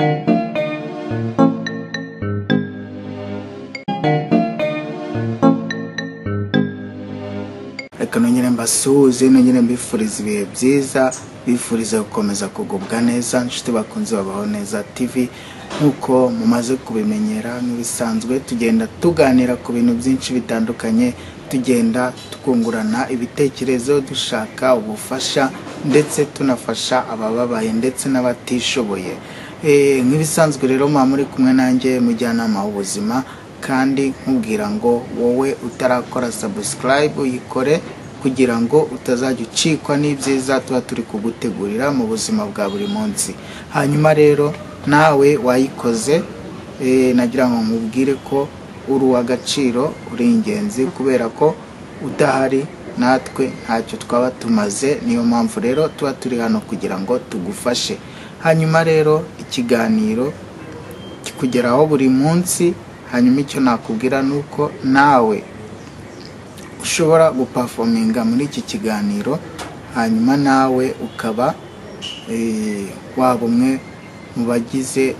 Reka nongere mbasuhuze, nongere mbifuriza ibihe byiza, bifuriza gukomeza kugubwa neza nshuti bakunze Babaho Neza TV. Nkuko mumaze kubimenyera nk'ibisanzwe, tugenda tuganira ku bintu byinshi bitandukanye, tugenda tukungurana ibitekerezo, dushaka ubufasha ndetse tunafasha abababaye ndetse n'abatishoboye. Nk'ibisanzwe rero muri kumwe nanjye mujyanama w'ubuzima, kandi nkubwira ngo wowe utarakora subscribe uyikore kugira ngo utazajya ucikwa n'ibyiza tuba turi kugutegurira mu buzima bwa buri munsi. Hanyuma rero nawe wayikoze, nagira ngo mubwire ko uri uw'agaciro, uri ingenzi, kubera ko udahari natwe ntacyo twaba tumaze. Niyo mpamvu rero tuba turi hano kugira ngo tugufashe. Hanyuma rero ikiganiro kikugeraho buri munsi. Hanyuma icyo nakubwira nuko nawe ushobora guperforminga muri iki kiganiro, hanyuma nawe ukaba waba umwe mu bagize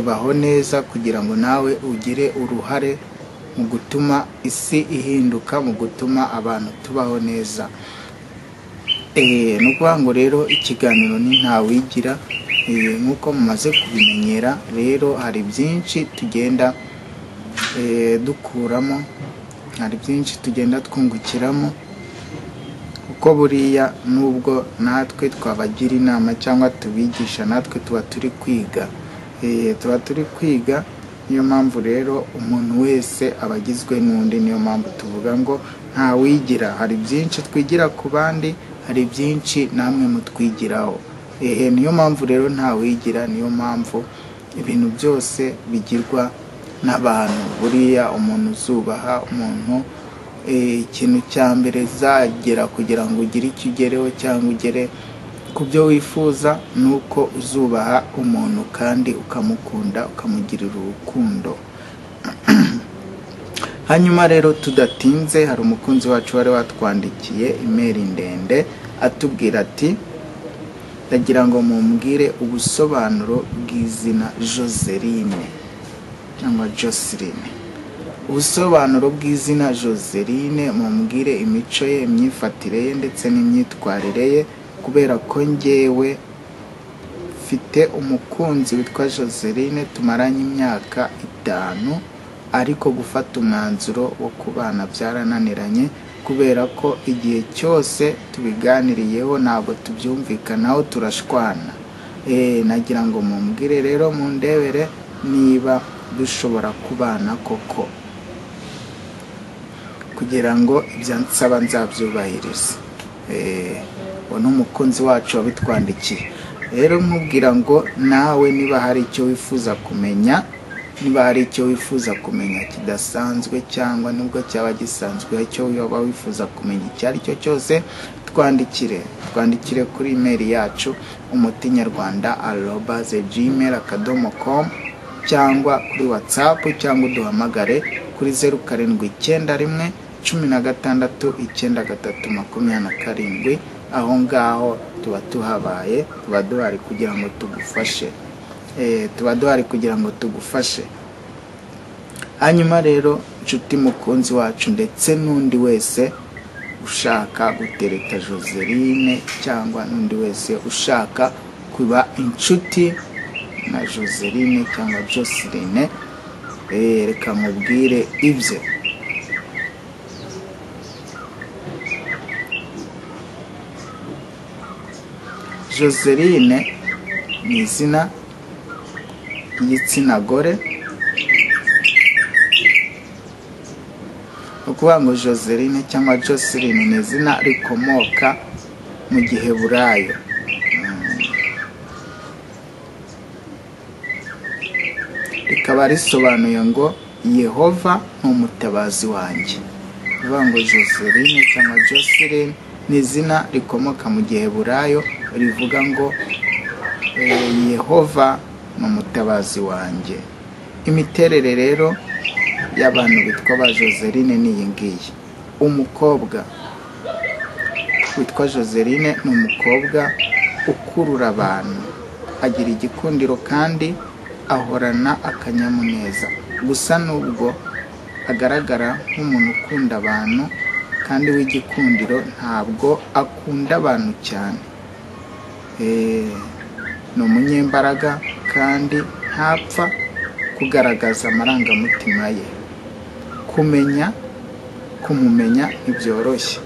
Baho Neza, kugira ngo nawe ugire uruhare mu gutuma isi ihinduka, mu gutuma abantu tubaho neza. Nukuvuga ngo rero ikiganiro ni ntawigira. Nkuko mumaze kubimenyera rero, hari byinshi tugenda dukuramo, hari byinshi tugenda twungukiramo, kuko buriya nubwo natwe twabagira inama cyangwa tubigisha, natwe tuba turi kwiga. Niyo mpamvu rero umuntu wese abagizwe n'undi. Niyo mpamvu tuvuga ngo ntawigira. Hari byinshi twigira ku bandi, hari byinshi namwe mutwigiraho. Niyo mpamvu rero ntawigira. Niyo mpamvu ibintu byose bigirwa n'abantu. Buriya umuntu uzubaha umuntu, ikintu cya mbere zagera kugira ngo ugire icyo ugereho cyangwa ugere ku byo wifuza, nuko uzubaha umuntu kandi ukamukunda, ukamugirira urukundo. Hanyuma rero tudatinze, hari umukunzi wacu wari watwandikiye email ndende atubwira ati, ndagira ngo mumbwire ubusobanuro bw'izina Joseline cyangwa Joseline. Ubusobanuro bw'izina Joseline, mumbwire imico ye, imyifatire ye ndetse n'imyitwarire ye, kubera ko njyewe mfite umukunzi witwa Joseline, tumaranye imyaka 5, ariko gufata umwanzuro wo kubana byarananiranye, kubera ko igihe cyose tubiganiriyeho ntabwo tubyumvikanaho, turashwana. Nagira ngo mumbwire rero, mundebere niba dushobora kubana koko, kugira ngo ibyo nsaba nzabyubahirize. Uwo ni umukunzi wacu wabitwandikiye. Rero nkubwira ngo nawe niba hari icyo wifuza kumenya, kidasanzwe, cyangwa nubwo cyaba gisanzwe, icyo waba wifuza kumenya icyo ari cyo cyose, twandikire kuri email yacu umutinyarwanda@gmail.com, cyangwa kuri WhatsApp, cyangwa uduhamagare kuri 0791 16 93 aho ngaho tuba tuhabaye, tuba duhari kugira ngo tugufashe. Hanyuma rero nshuti mukunzi wacu, ndetse n'undi wese ushaka gutereta Joseline, cyangwa n'undi wese ushaka kuba inshuti na Joseline cyangwa Joseline, reka mubwire ibye. Joseline ni izina ry'igitsina gore. Ukuvuga ngo Joseline cyangwa Joseline ni izina rikomoka mu Giheburayo. Rikaba risobanuye ngo Yehova ni umutabazi wanjye. Ukuvuga ngo Joseline cyangwa Joseline ni izina rikomoka mu Giheburayo, rivuga ngo Yehova ni umutabazi wanjye. Imiterere rero y'abantu bitwa ba Joseline ni iyi ngiyi. Umukobwa witwa Joseline ni umukobwa ukurura abantu, agira igikundiro kandi ahorana akanyamuneza. Gusa nubwo agaragara nk'umuntu ukunda abantu kandi w'igikundiro, ntabwo akunda abantu cyane. Ni umunyembaraga kandi ntapfa kugaragaza amarangamutima ye. Kumumenya ntibyoroshye.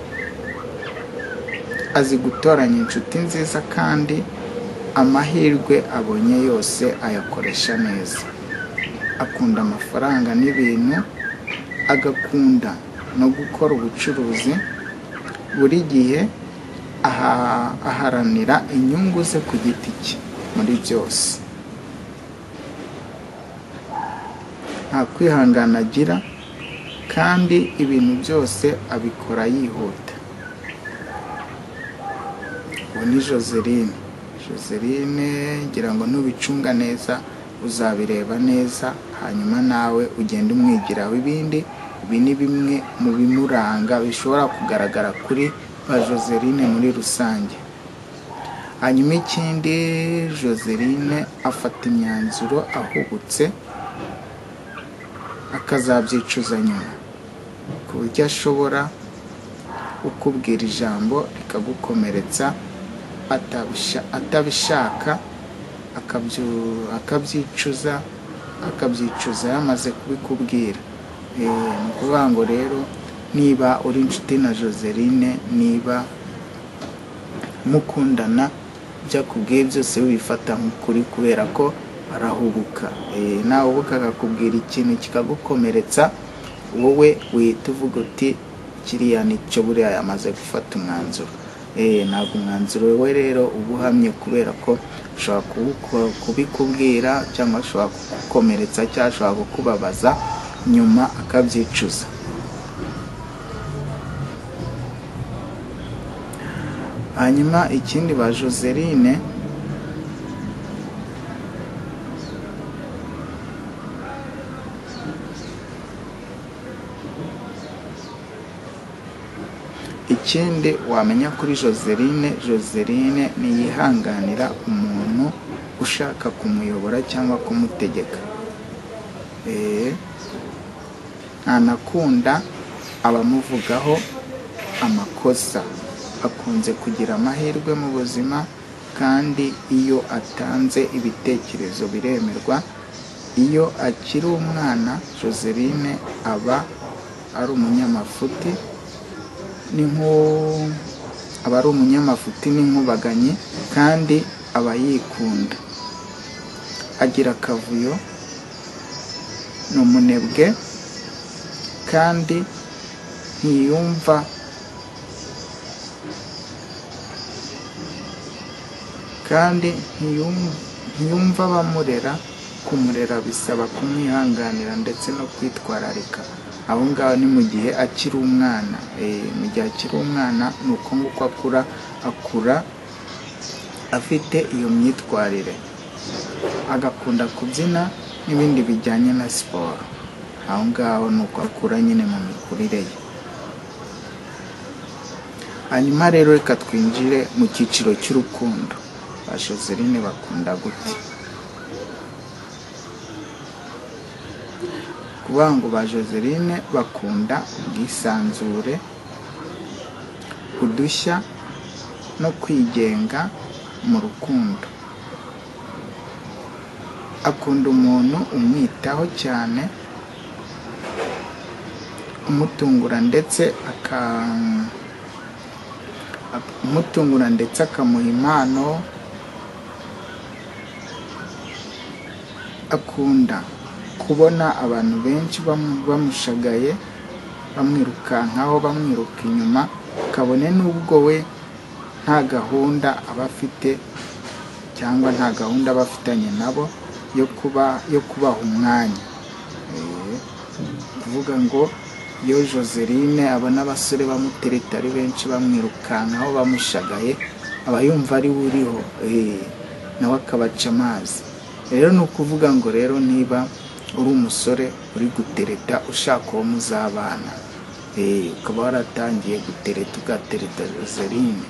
Azi gutoranya inshuti nziza kandi amahirwe abonye yose ayakoresha neza. Akunda amafaranga n'ibintu, agakunda no gukora ubucuruzi. Buri gihe aharanira inyungu ze ku giti cye muri byose. Nta kwihangana agira kandi ibintu byose abikora yihuta. Uwo ni Joseline, ngira ngo nubicunga neza uzabireba neza, hanyuma nawe ugenda umwigiraho ibindi. Ibi ni bimwe mu bimuranga bishobora kugaragara kuri ba Joseline muri rusange. Hanyuma ikindi, Joseline afata imyanzuro ahubutse akazabyicuza nyuma, ku buryo ashobora kukubwira ijambo rikagukomeretsa atabishaka, akabyicuza yamaze kubikubwira. Ni ukuvuga ngo rero, niba uri inshuti na Joseline, niba mukundana, ibyo akubwiye byose wifata nk'ukuri kubera ko arahubuka. Nahubuka akakubwira ikintu kikagukomeretsa, wowe wihita uvuga uti kiriya nicyo buriya yamaze gufata umwanzuro. Ntabwo umwanzuro we rero uba uhamye, kubera ko ashobora kubikubwira cyangwa ashobora kugukomeretsa cyangwa ashobora kukubabaza, nyuma akabyicuza. Hanyuma ikindi, ba Joseline wamenya kuri Joseline ntiyihanganira umuntu ushaka kumuyobora cyangwa kumutegeka. Ntanakunda abamuvugaho amakosa. Akunze kugira amahirwe mu buzima, kandi iyo atanze ibitekerezo biremerwa. Iyo akiri umwana, Joseline aba ari umunyamafuti n'inkubaganyi, kandi aba yikunda. Agira akavuyo, ni umunebwe kandi ntiyumva abamurera. Kumurera bisaba kumwihanganira ndetse no kwitwararika. Aho ngaho ni mu gihe akiri umwana. Mu gihe akiri umwana, ni uko nguko akura afite iyo myitwarire. Agakunda kubyina n'ibindi bijyanye na siporo. Aho ngaho ni uko akura nyine mu mikurire ye. Hanyuma rero reka twinjire mu cyiciro cy'urukundo. Ba Joseline bakunda gute? Kuvuga ngo ba Joseline bakunda ubwisanzure, udushya no kwigenga mu rukundo. Akunda umuntu umwitaho cyane, umutungura ndetse akamuha impano. Akunda kubona abantu benshi bamushagaye, bamwirukankaho, bamwiruka inyuma, kabone n'ubwo we nta gahunda aba afite cyangwa nta gahunda bafitanye nabo yo kubaha umwanya. Kuvuga ngo iyo Joseline abona abasore bamutereta ari benshi, bamwirukankaho, bamushagaye, aba yumva ari we uriho, nawe akabaca amazi. Rero ni ukuvuga ngo rero, niba uri umusore uri gutereta ushaka uwo muzabana, ukaba waratangiye ugatereta Joseline,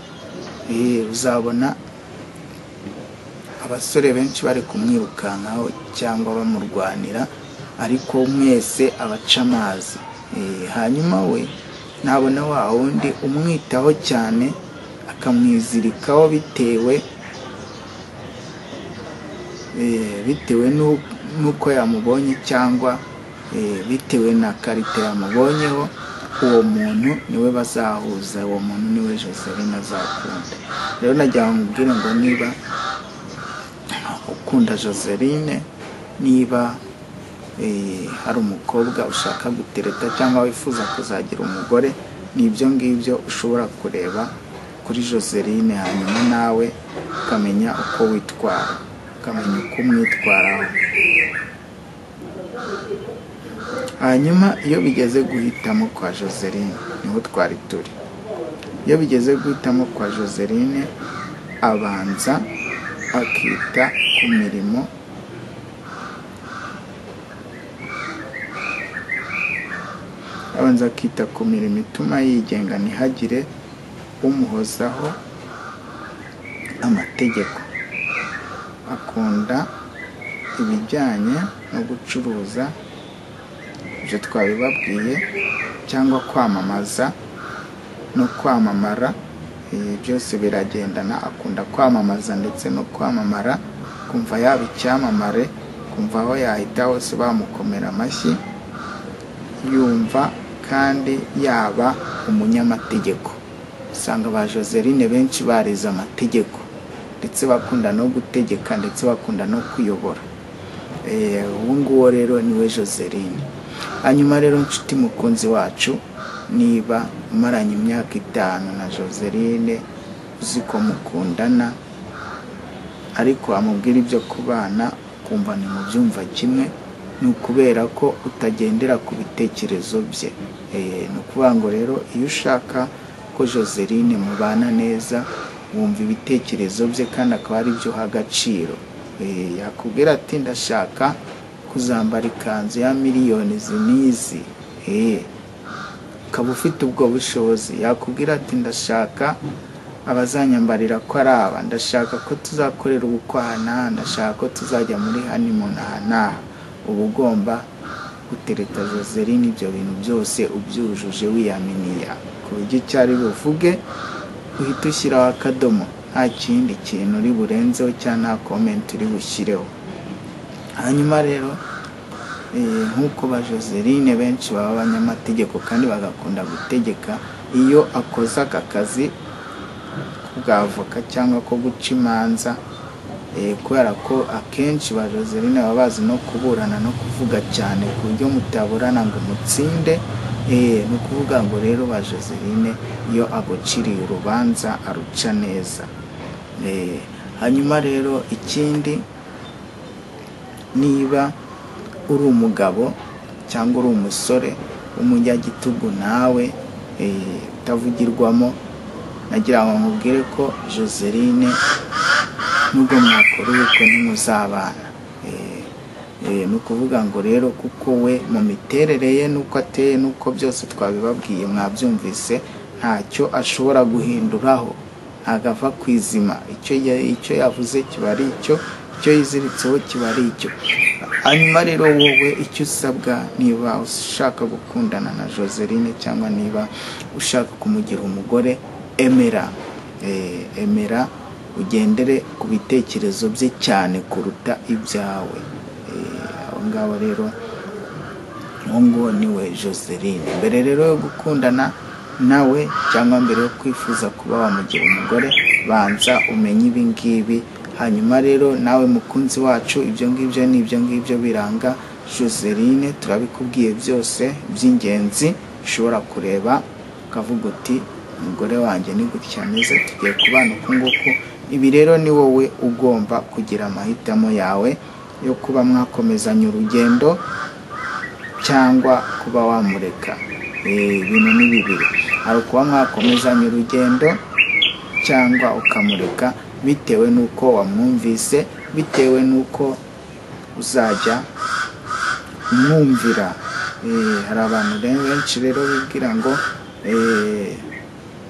uzabona abasore benshi bari kumwirukankaho cyangwa bamurwanira, ariko mwese abaca amazi. Hanyuma we nabona wa wundi umwitaho cyane akamwizirikaho bitewe nuko yamubonye cyangwa bitewe na karite yamubonyeho, uwo muntu niwe bazahuza, uwo muntu niwe Joseline azakunda. Rero nagira ngo mbwire ngo niba ukunda Joseline, niba hari umukobwa ushaka gutereta cyangwa wifuza kuzagira umugore, nibyo ngibyo ushobora kureba kuri Joseline, hanyuma nawe ukamenya uko witwara, ukamenya uko umwitwaraho. Hanyuma iyo bigeze guhitamo kwa Joseline, niho twari turi. Iyo bigeze guhitamo kwa Joseline, abanza akita ku mirimo ituma yigenga, ntihagire umuhozaho amategeko. Akunda ibijyanye no gucuruza, ibyo twabibabwiye, cyangwa kwamamaza no kwamamara, byose biragendana. Akunda kwamamaza ndetse no kwamamara, kumva yaba icyamamare, kumva aho yahita hose bamukomera amashyi, yumva kandi yaba umunyamategeko. Usanga ba Joseline benshi barize amategeko, ndetse bakunda no gutegeka, ndetse bakunda no kuyobora. Ubu nguwo rero niwe Joseline. Hanyuma rero nshuti mukunzi wacu, niba umaranye imyaka 5 na Joseline, uzi ko mukundana, ariko amubwira ibyo kubana kumva ni mu byumva kimwe, ni ukubera ko utagendera ku bitekerezo bye. Ni ukuvuga ngo rero iyo ushaka ko Joseline mubana neza, wumva ibitekerezo bye kandi akaba ari byo uha agaciro. Yakubwira ati ndashaka kuzambara ikanzu ya miliyoni zinizi, ukaba ufite ubwo bushobozi. Yakubwira ati ndashaka abazanyambarira ko ari aba, ndashaka ko tuzakorera ubukwana, ndashaka ko tuzajya muri honeymoon aha. Uba ugomba gutereta Joseline ibyo bintu byose ubyujuje, wiyaminiya ku buryo icyo ari buvuge uhita ushyiraho akadomo, nta kindi kintu uri burenzeho cyangwa nta comment uri bushyireho. Hanyuma rero nk'uko ba Joseline benshi baba abanyamategeko kandi bagakunda gutegeka, iyo akoze aka kazi k'ubwavoka cyangwa ko guca imanza, kubera ko akenshi ba Joseline baba bazi no kuburana no kuvuga cyane ku buryo mutaburana ngo mutsinde. Ni ukuvuga ngo rero ba Joseline iyo aguciriye urubanza aruca neza. Hanyuma rero ikindi, niba uri umugabo cyangwa uri umusore w'umunyagitugu nawe utavugirwamo, nagira ngo nkubwire ko Joseline nubwo mwakora ubukwe ntimuzabana. Ni ukuvuga ngo rero kuko we mu miterere ye nuko ateye, nuko byose twabibabwiye mwabyumvise, ntacyo ashobora guhinduraho, ntagava ku izima. Icyo yavuze kiba ari icyo, icyo yiziritseho kiba ari icyo. Hanyuma rero wowe icyo usabwa, niba ushaka gukundana na Joseline cyangwa niba ushaka kumugira umugore, emera ugendere ku bitekerezo bye cyane kuruta ibyawe. Aho ngaho rero ngo niwe Joseline. Mbere rero yo gukundana nawe cyangwa mbere yo kwifuza kuba wamugira umugore, banza umenye ibi ngibi. Hanyuma rero nawe mukunzi wacu, ibyo ngibyo ni ibyo ngibyo biranga Joseline. Turabikubwiye byose by'ingenzi ushobora kureba ukavuga uti umugore wanjye ni gutya ameze, tugiye kubana uku nguku. Ibi rero ni wowe ugomba kugira amahitamo yawe yo kuba mwakomezanya urugendo cyangwa kuba wamureka. Ibintu ni bibiri, hari kuba mwakomezanya urugendo cyangwa ukamureka, bitewe nuko wamwumvise, bitewe nuko uzajya umwumvira. Hari abantu benshi rero bibwira ngo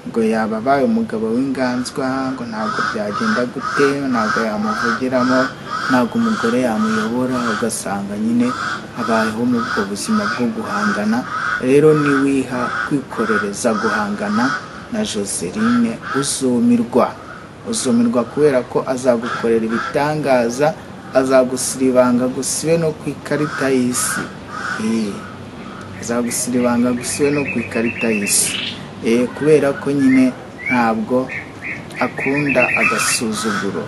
ngo yababaye umugabo w'inganzwa ngo ntabwo byagenda gute, ntabwo yamuvugiramo, ntabwo umugore yamuyobora, ugasanga nyine abayeho mu bwo buzima bwo guhangana. Rero niwiha kwikorereza guhangana na Joseline uzumirwa kubera ko azagukorera ibitangaza, azagusiribanga gusibe no ku ikarita y'isi. Azagusiribanga gusibe no ku ikarita y'isi, kubera ko nyine ntabwo akunda agasuzuguro.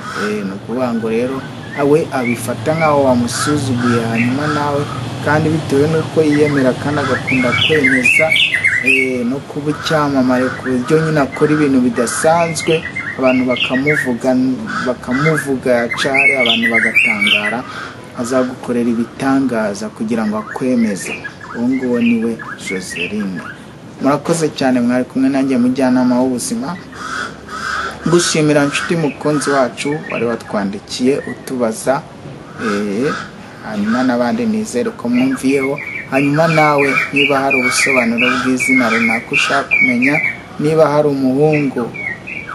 Ni ukuvuga ngo rero awe abifata nk'aho wamusuzuguye, hanyuma nawe kandi bitewe n'uko yiyemera kandi agakunda kwemeza no kuba icyamamare ku buryo nyine akora ibintu bidasanzwe, abantu bakamuvuga cyane, abantu bagatangara, azagukorera ibitangaza kugira ngo akwemeze. Uwo nguwo niwe Joseline. Murakoze cyane, mwari kumwe nanjye mujyanama w'ubuzima. Gushimira inshuti mukunzi wacu wari watwandikiye utubaza, hanyuma n'abandi nizere ko mwumviyeho. Hanyuma nawe niba hari ubusobanuro bw'izina runaka ushaka kumenya, niba hari umuhungu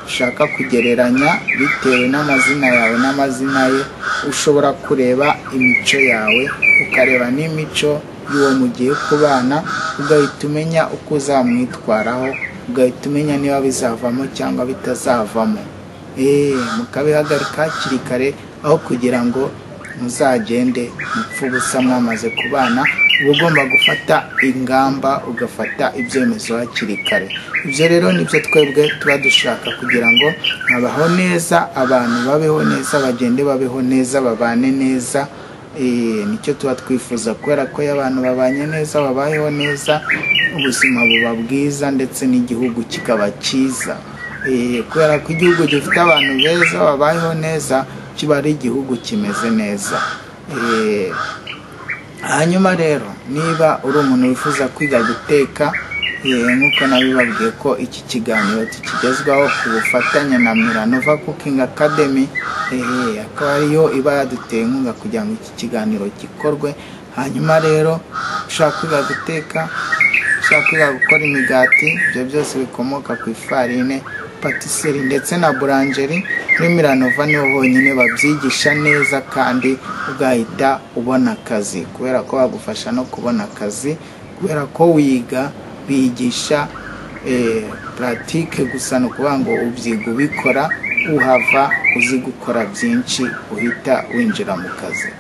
ushaka kugereranya bitewe n'amazina yawe n'amazina ye, ushobora kureba imico yawe, ukareba n'imico y'uwo mugiye kubana, ugahita umenya uko uzamwitwaraho, ugahita umenya niba bizavamo cyangwa bitazavamo. Mukabihagarika hakiri kare, aho kugira ngo muzagende mupfu ubusa mwamaze kubana. Uba ugomba gufata ingamba, ugafata ibyemezo hakiri kare. Ibyo rero nibyo twebwe tuba dushaka, kugira ngo abaho neza, abantu babeho neza, bagende babeho neza, babane neza. Nicyo tuba twifuza, kubera ko iyo abantu babanye neza, babayeho neza, ubuzima buba bwiza ndetse n'igihugu kikaba cyiza. Kubera ko igihugu gifite abantu beza babayeho neza, kiba ari igihugu kimeze neza. Hanyuma rero niba uri umuntu wifuza kwiga guteka, nk'uko nabibabwiye ko iki kiganiro tukigezwaho ku bufatanye na Miranova Cooking Academy, akaba ariyo iba yaduteye inkunga kugira ngo iki kiganiro gikorwe. Hanyuma rero ushaka kwiga guteka, ushaka kwiga gukora imigati, ibyo byose bikomoka ku ifarine, patisserie ndetse na boulangerie, muri Miranova niho honyine babyigisha neza, kandi ugahita ubona akazi, kubera ko bagufasha no kubona akazi, kubera ko wiga bigisha pratique gusa, no kuvuga ngo ubyiga ubikora, uhava uzi gukora byinshi, uhita winjira mu kazi.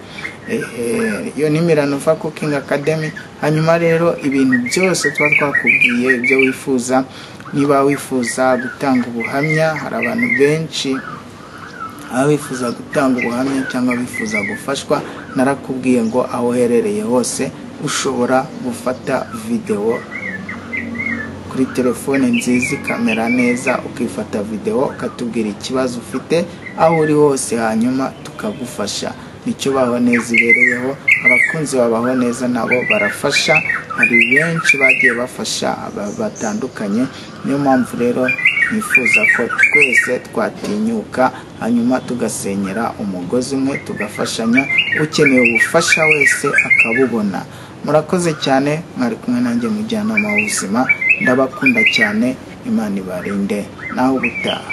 Iyo ni Miranova Cooking Academy. Hanyuma rero ibintu byose tuba twakubwiye, ibyo wifuza, niba wifuza gutanga ubuhamya, hari abantu benshi abifuza gutanga ubuhamya cyangwa bifuza gufashwa, narakubwiye ngo aho uherereye hose ushobora gufata video kuri telefone nziza, kamera neza, ukifata video ukatubwira ikibazo ufite aho uri hose, hanyuma tukagufasha. Nicyo Baho Neza ibereyeho. Abakunzi babaho neza nabo barafasha, hari benshi bagiye bafasha batandukanye. Niyo mpamvu rero nifuza ko twese twatinyuka, hanyuma tugasenyera umugozi umwe, tugafashanya, ukeneye ubufasha wese akabubona. Murakoze cyane, mwari kumwe nanjye mujyanama w'ubuzima. Ndabakunda cyane, Imana ibarinde, naho ubutaha.